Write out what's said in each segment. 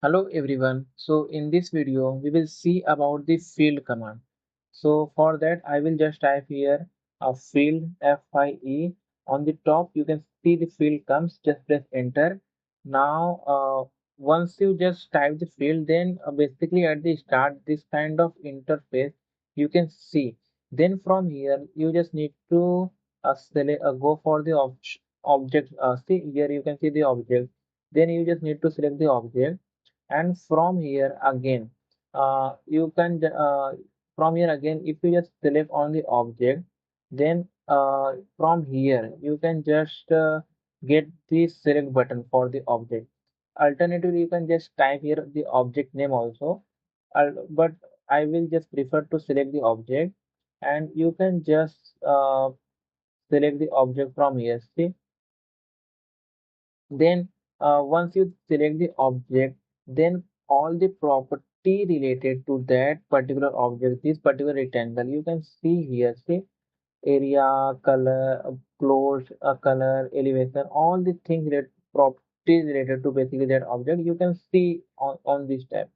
Hello everyone. So in this video we will see about the field command. So for that I will just type here a field FIE. On the top you can see the field comes, just press enter. Now once you just type the field, then basically at the start this kind of interface you can see. Then from here you just need to select, go for the object. See here you can see the object. Then you just need to select the object, and from here again you can from here again, if you just select on the object, then from here you can just get the select button for the object. Alternatively you can just type here the object name also. But I will just prefer to select the object, and you can just select the object from here. See, then once you select the object, then all the property related to that particular object, this particular rectangle, you can see here. See, area, color, close, color, elevation, all the things that properties related to basically that object, you can see on this tab.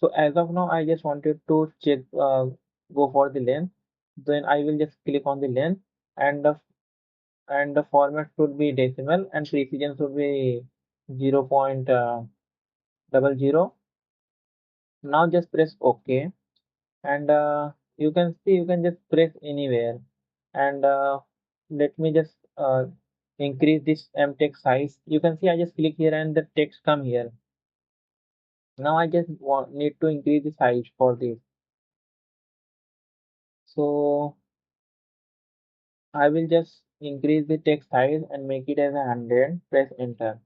So as of now I just wanted to check, go for the length. Then I will just click on the length, and the format should be decimal, and precision should be 0.00. Now just press OK, and you can see you can just press anywhere. And let me just increase this text size. You can see I just click here and the text come here. Now I just need to increase the size for this. So I will just increase the text size and make it as 100. Press enter.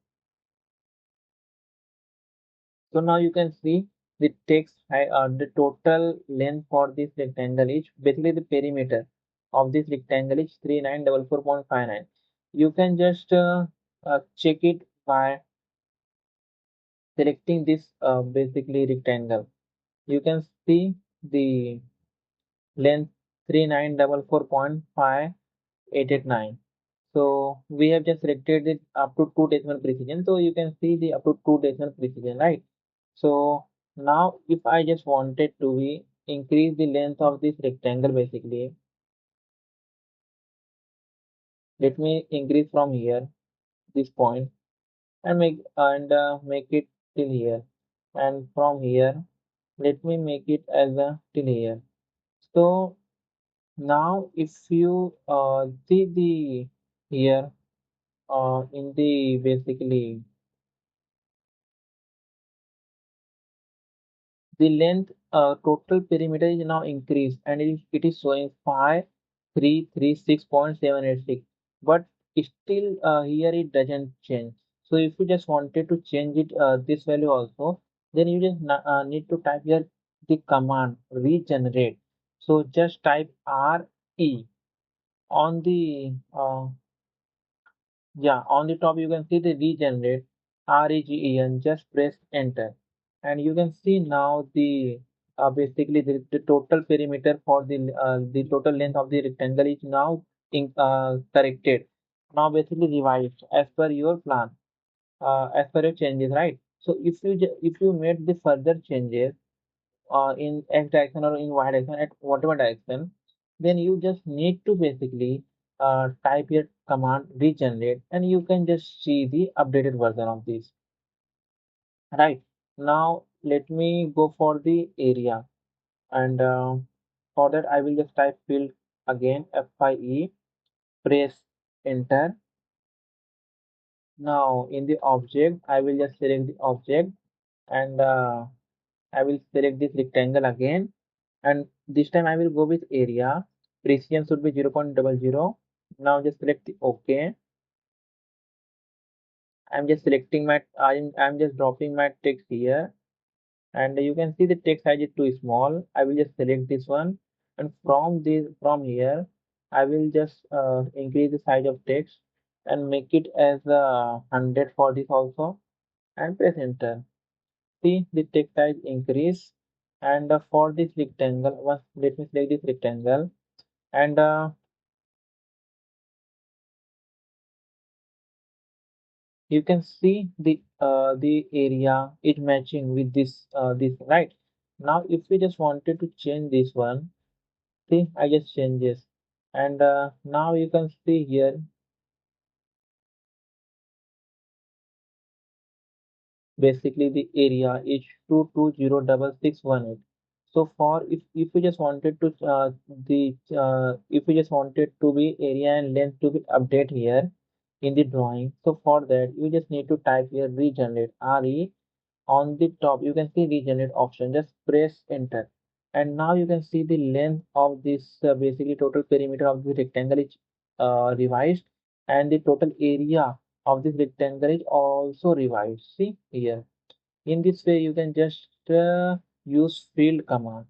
So now you can see the the total length for this rectangle is basically the perimeter of this rectangle is 3944.59. You can just check it by selecting this basically rectangle. You can see the length 3944.5889. So we have just selected it up to 2 decimal precision. So you can see the up to 2 decimal precision, right? So now if I just wanted to be increase the length of this rectangle, basically, let me increase from here, this point, and make it till here. And from here, let me make it as a till here. So now if you see the here in the basically the length, total perimeter is now increased, and it is showing 5336.786. But still here it doesn't change. So if you just wanted to change it, this value also, then you just need to type here the command regenerate. So just type RE on the yeah, on the top you can see the regenerate, REGEN. Just press enter, and you can see now the basically the total perimeter for the total length of the rectangle is now corrected. Now basically revised as per your plan, as per your changes, right? So if you made the further changes in x direction or in y direction, at whatever direction, then you just need to basically type your command regenerate, and you can just see the updated version of this. Right, now let me go for the area, and for that I will just type field again, FIE, press enter. Now in the object I will just select the object, and I will select this rectangle again, and this time I will go with area. Precision should be 0.00. Now just select the OK. I'm just selecting my I'm just dropping my text here, and you can see the text size is too small. I will just select this one, and from here I will just increase the size of text and make it as 100 for this also, and press enter. See the text size increase. And for this rectangle, once let me select this rectangle, and you can see the the area is matching with this, right? Now if we just wanted to change this one, see, I just change this, and now you can see here basically the area is 2206618. So for if we just wanted to the if we just wanted to be area and length to be update here in the drawing, so for that you just need to type here regenerate, re. On the top you can see regenerate option, just press enter, and now you can see the length of this basically total perimeter of the rectangle is revised, and the total area of this rectangle is also revised. See here, in this way you can just use field command.